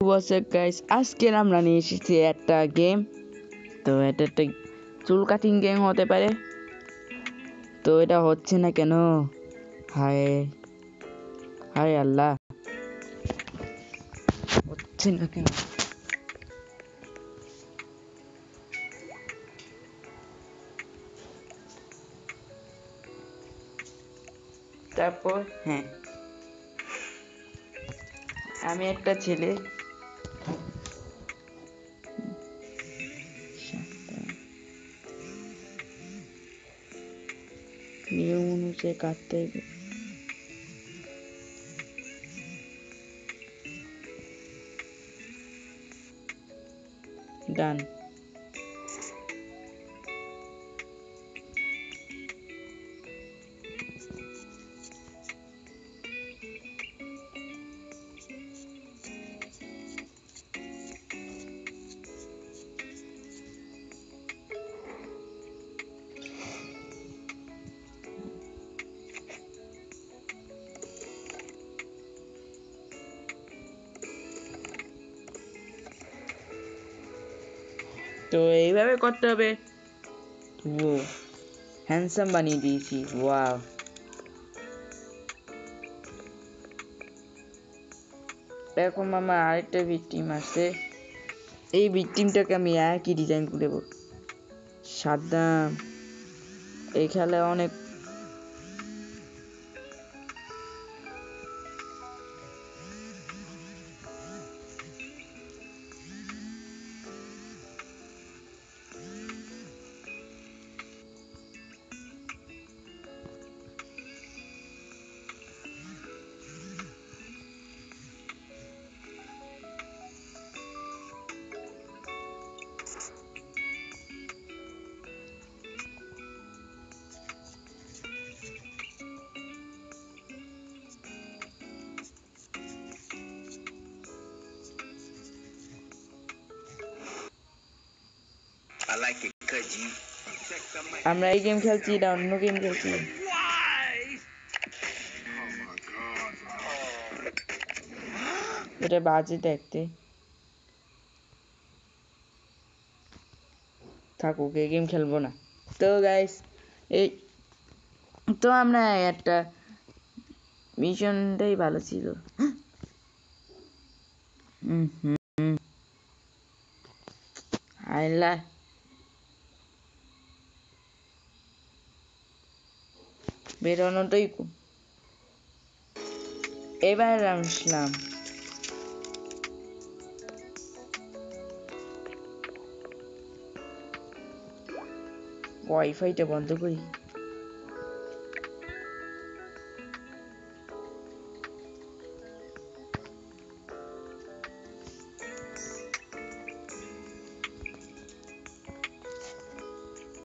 what's up guys, আজকে আমরা নিয়ে এসেছি একটা গেম। তো এটা একটা চুল কাটিং গেম হতে পারে। তো এটা হচ্ছে না কেন? হায় হায় আল্লাহ, হচ্ছে না কেন? তারপর হ্যাঁ, আমি একটা ছেলে, নিয়ম অনুযায়ী কাটতে হবে। ডান। তো এইভাবে করতে হবে। ও হ্যান্ডসাম বানিয়ে দিয়েছি, ওয়াও। এখন আমার আরেকটা ভিকটিম আছে, এই ভিকটিমটাকে আমি একই ডিজাইন করে দেবো। সাদ্দাম এই খেলায় অনেক আমরা এই গেম খেলছি না অন্য গেম খেলছি। এটা বাজে দেখতে, থাকুক, এই গেম খেলবো না। তো গাইস, এই তো আমরা একটা মিশনটাই ভালো ছিল। আল্লাহ, বেরোনোটাই এবার আসলাম। ওয়াইফাইটা বন্ধ করি।